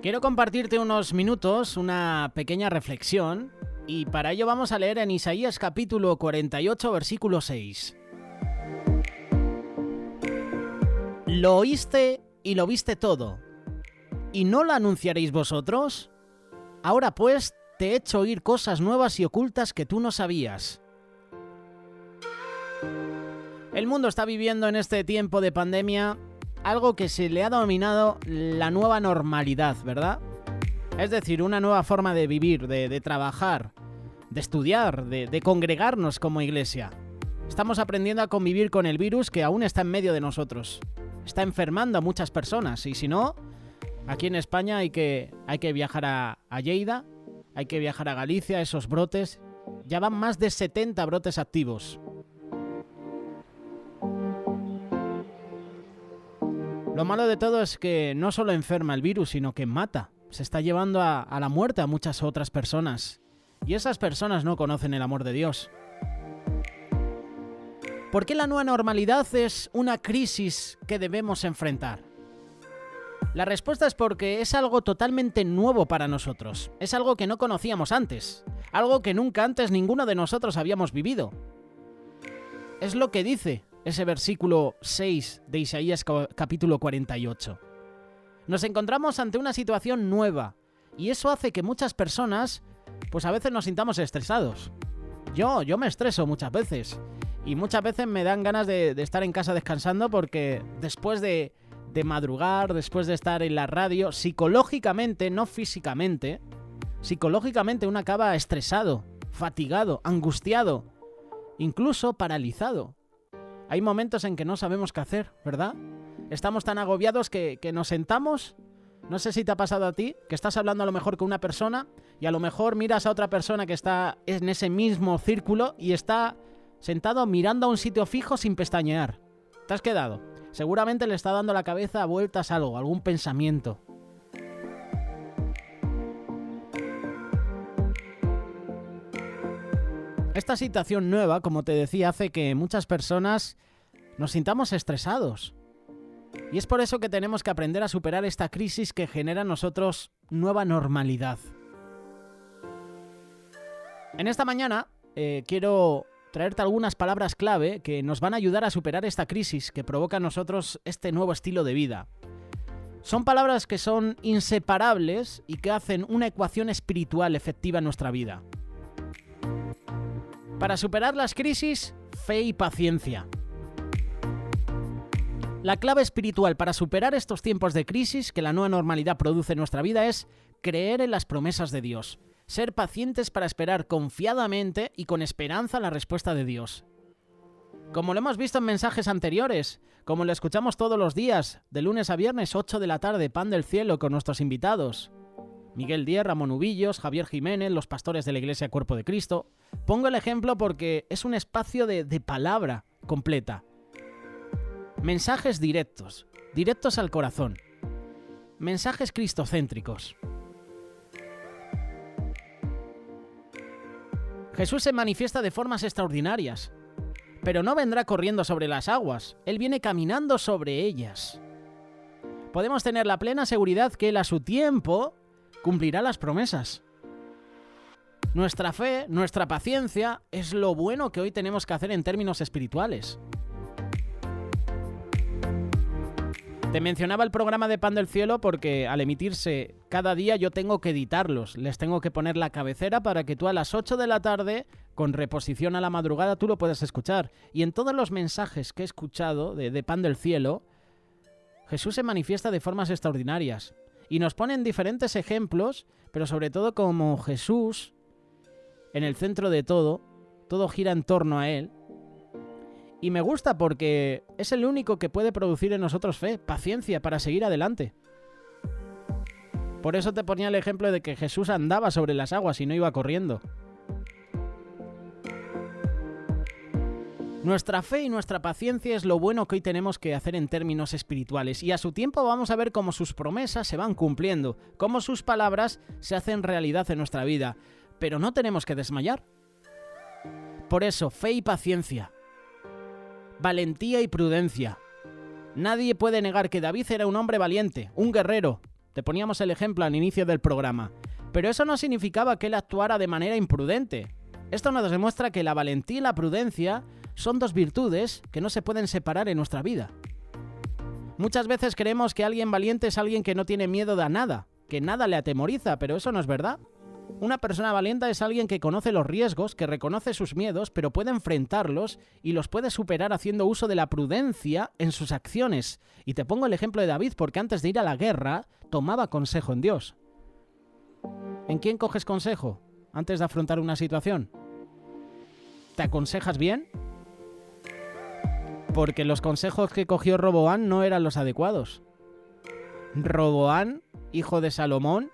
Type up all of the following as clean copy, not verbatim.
Quiero compartirte unos minutos, una pequeña reflexión, y para ello vamos a leer en Isaías capítulo 48, versículo 6. Lo oíste y lo viste todo, ¿y no lo anunciaréis vosotros? Ahora pues te he hecho oír cosas nuevas y ocultas que tú no sabías. El mundo está viviendo en este tiempo de pandemia algo que se le ha denominado la nueva normalidad, ¿verdad? Es decir, una nueva forma de vivir, de trabajar, de estudiar, de congregarnos como iglesia. Estamos aprendiendo a convivir con el virus que aún está en medio de nosotros. Está enfermando a muchas personas y si no, aquí en España hay que viajar a Lleida, hay que viajar a Galicia, esos brotes. Ya van más de 70 brotes activos. Lo malo de todo es que no solo enferma el virus, sino que mata. Se está llevando a la muerte a muchas otras personas. Y esas personas no conocen el amor de Dios. ¿Por qué la nueva normalidad es una crisis que debemos enfrentar? La respuesta es porque es algo totalmente nuevo para nosotros. Es algo que no conocíamos antes. Algo que nunca antes ninguno de nosotros habíamos vivido. Es lo que dice ese versículo 6 de Isaías capítulo 48. Nos encontramos ante una situación nueva y eso hace que muchas personas, pues a veces nos sintamos estresados. Yo me estreso muchas veces y muchas veces me dan ganas de estar en casa descansando porque después de madrugar, después de estar en la radio, psicológicamente, no físicamente, psicológicamente uno acaba estresado, fatigado, angustiado, incluso paralizado. Hay momentos en que no sabemos qué hacer, ¿verdad? Estamos tan agobiados que nos sentamos. No sé si te ha pasado a ti, que estás hablando a lo mejor con una persona y a lo mejor miras a otra persona que está en ese mismo círculo y está sentado mirando a un sitio fijo sin pestañear. Te has quedado. Seguramente le está dando la cabeza a vueltas a algo, algún pensamiento. Esta situación nueva, como te decía, hace que muchas personas nos sintamos estresados. Y es por eso que tenemos que aprender a superar esta crisis que genera en nosotros nueva normalidad. En esta mañana quiero traerte algunas palabras clave que nos van a ayudar a superar esta crisis que provoca en nosotros este nuevo estilo de vida. Son palabras que son inseparables y que hacen una ecuación espiritual efectiva en nuestra vida. Para superar las crisis, fe y paciencia. La clave espiritual para superar estos tiempos de crisis que la nueva normalidad produce en nuestra vida es creer en las promesas de Dios, ser pacientes para esperar confiadamente y con esperanza la respuesta de Dios. Como lo hemos visto en mensajes anteriores, como lo escuchamos todos los días, de lunes a viernes, 8 de la tarde, Pan del Cielo con nuestros invitados. Miguel Díez, Ramón Ubillos, Javier Jiménez, los pastores de la Iglesia Cuerpo de Cristo. Pongo el ejemplo porque es un espacio de palabra completa. Mensajes directos al corazón. Mensajes cristocéntricos. Jesús se manifiesta de formas extraordinarias, pero no vendrá corriendo sobre las aguas, Él viene caminando sobre ellas. Podemos tener la plena seguridad que Él a su tiempo cumplirá las promesas. Nuestra fe, nuestra paciencia es lo bueno que hoy tenemos que hacer en términos espirituales. Te mencionaba el programa de Pan del Cielo porque al emitirse cada día yo tengo que editarlos. Les tengo que poner la cabecera para que tú a las 8 de la tarde, con reposición a la madrugada, tú lo puedas escuchar. Y en todos los mensajes que he escuchado de Pan del Cielo, Jesús se manifiesta de formas extraordinarias. Y nos ponen diferentes ejemplos, pero sobre todo como Jesús, en el centro de todo gira en torno a Él. Y me gusta porque es el único que puede producir en nosotros fe, paciencia para seguir adelante. Por eso te ponía el ejemplo de que Jesús andaba sobre las aguas y no iba corriendo. Nuestra fe y nuestra paciencia es lo bueno que hoy tenemos que hacer en términos espirituales y a su tiempo vamos a ver cómo sus promesas se van cumpliendo, cómo sus palabras se hacen realidad en nuestra vida, pero no tenemos que desmayar. Por eso, fe y paciencia, valentía y prudencia. Nadie puede negar que David era un hombre valiente, un guerrero, Te poníamos el ejemplo al inicio del programa. Pero eso no significaba que él actuara de manera imprudente. Esto nos demuestra que la valentía y la prudencia son dos virtudes que no se pueden separar en nuestra vida. Muchas veces creemos que alguien valiente es alguien que no tiene miedo de nada, que nada le atemoriza, pero eso no es verdad. Una persona valiente es alguien que conoce los riesgos, que reconoce sus miedos, pero puede enfrentarlos y los puede superar haciendo uso de la prudencia en sus acciones. Y te pongo el ejemplo de David, porque antes de ir a la guerra, tomaba consejo en Dios. ¿En quién coges consejo antes de afrontar una situación? ¿Te aconsejas bien? Porque los consejos que cogió Roboam no eran los adecuados. Roboam, hijo de Salomón,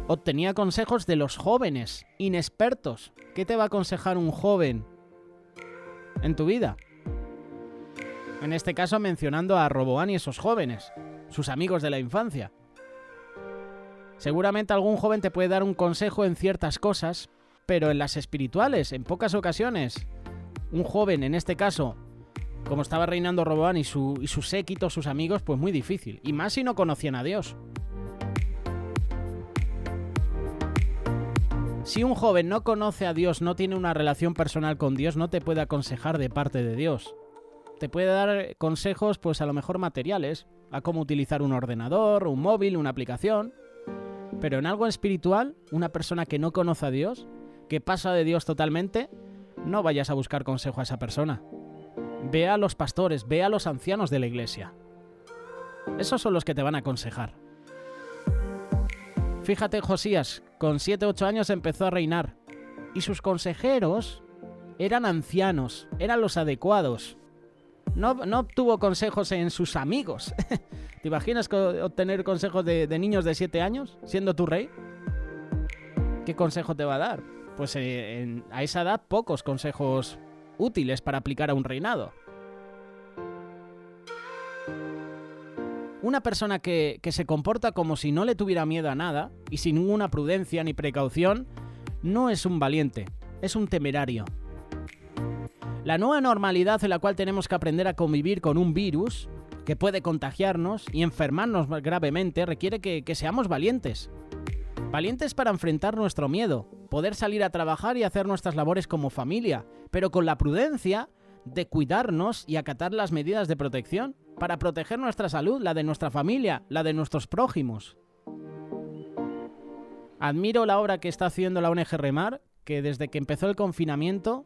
obtenía consejos de los jóvenes, inexpertos. ¿Qué te va a aconsejar un joven en tu vida? En este caso mencionando a Roboam y esos jóvenes, sus amigos de la infancia. Seguramente algún joven te puede dar un consejo en ciertas cosas, pero en las espirituales, en pocas ocasiones, un joven, en este caso, como estaba reinando Roboam y su séquito, sus amigos, pues muy difícil. Y más si no conocían a Dios. Si un joven no conoce a Dios, no tiene una relación personal con Dios, no te puede aconsejar de parte de Dios. Te puede dar consejos, pues a lo mejor materiales, a cómo utilizar un ordenador, un móvil, una aplicación. Pero en algo espiritual, una persona que no conoce a Dios, que pasa de Dios totalmente, no vayas a buscar consejo a esa persona. Ve a los pastores, ve a los ancianos de la iglesia. Esos son los que te van a aconsejar. Fíjate, Josías, con 7 u 8 años empezó a reinar. Y sus consejeros eran ancianos, eran los adecuados. No obtuvo consejos en sus amigos. ¿Te imaginas obtener consejos de niños de 7 años, siendo tu rey? ¿Qué consejo te va a dar? Pues a esa edad pocos consejos útiles para aplicar a un reinado. Una persona que se comporta como si no le tuviera miedo a nada y sin ninguna prudencia ni precaución, no es un valiente, es un temerario. La nueva normalidad en la cual tenemos que aprender a convivir con un virus que puede contagiarnos y enfermarnos gravemente requiere que seamos valientes. Valientes para enfrentar nuestro miedo, poder salir a trabajar y hacer nuestras labores como familia, pero con la prudencia de cuidarnos y acatar las medidas de protección para proteger nuestra salud, la de nuestra familia, la de nuestros prójimos. Admiro la obra que está haciendo la ONG Remar, que desde que empezó el confinamiento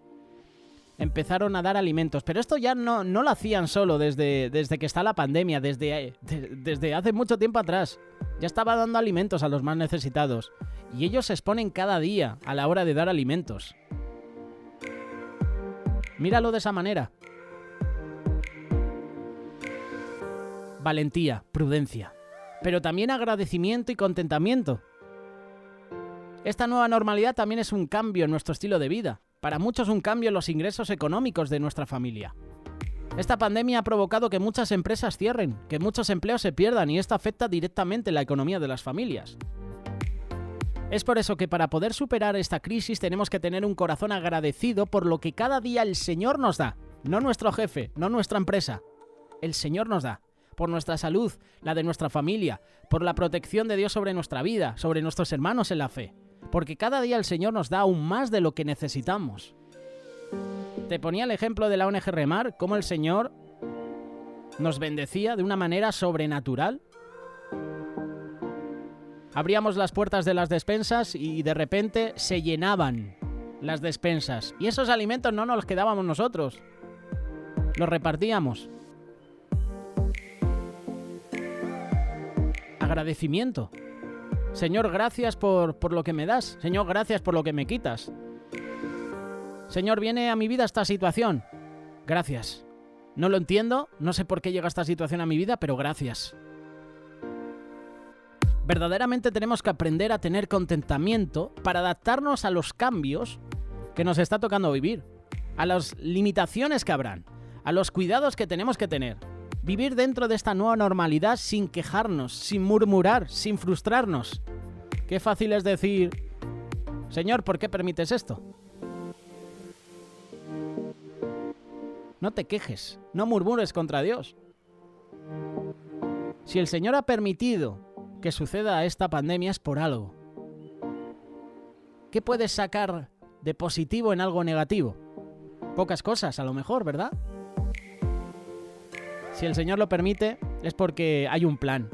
empezaron a dar alimentos, pero esto ya no lo hacían solo desde que está la pandemia, desde hace mucho tiempo atrás. Ya estaba dando alimentos a los más necesitados y ellos se exponen cada día a la hora de dar alimentos. Míralo de esa manera. Valentía, prudencia, pero también agradecimiento y contentamiento. Esta nueva normalidad también es un cambio en nuestro estilo de vida. Para muchos un cambio en los ingresos económicos de nuestra familia. Esta pandemia ha provocado que muchas empresas cierren, que muchos empleos se pierdan y esto afecta directamente la economía de las familias. Es por eso que para poder superar esta crisis tenemos que tener un corazón agradecido por lo que cada día el Señor nos da. No nuestro jefe, no nuestra empresa. El Señor nos da. Por nuestra salud, la de nuestra familia, por la protección de Dios sobre nuestra vida, sobre nuestros hermanos en la fe. Porque cada día el Señor nos da aún más de lo que necesitamos. Te ponía el ejemplo de la ONG Remar, cómo el Señor nos bendecía de una manera sobrenatural. Abríamos las puertas de las despensas y de repente se llenaban las despensas. Y esos alimentos no nos los quedábamos nosotros, los repartíamos. Agradecimiento. Señor, gracias por lo que me das. Señor, gracias por lo que me quitas. Señor, viene a mi vida esta situación. Gracias. No lo entiendo, no sé por qué llega esta situación a mi vida, pero gracias. Verdaderamente tenemos que aprender a tener contentamiento para adaptarnos a los cambios que nos está tocando vivir, a las limitaciones que habrán, a los cuidados que tenemos que tener. Vivir dentro de esta nueva normalidad sin quejarnos, sin murmurar, sin frustrarnos. Qué fácil es decir, Señor, ¿por qué permites esto? No te quejes, no murmures contra Dios. Si el Señor ha permitido que suceda esta pandemia es por algo. ¿Qué puedes sacar de positivo en algo negativo? Pocas cosas, a lo mejor, ¿verdad? Si el Señor lo permite, es porque hay un plan.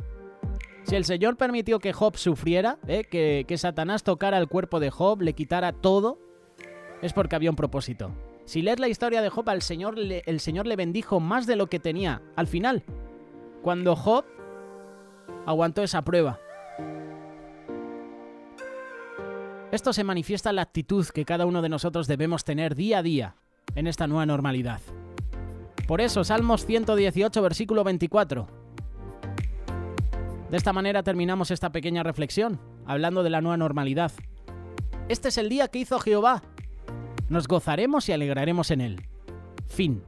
Si el Señor permitió que Job sufriera, que Satanás tocara el cuerpo de Job, le quitara todo, es porque había un propósito. Si lees la historia de Job, el Señor le bendijo más de lo que tenía al final, cuando Job aguantó esa prueba. Esto se manifiesta en la actitud que cada uno de nosotros debemos tener día a día en esta nueva normalidad. Por eso, Salmos 118, versículo 24. De esta manera terminamos esta pequeña reflexión, hablando de la nueva normalidad. Este es el día que hizo Jehová. Nos gozaremos y alegraremos en él. Fin.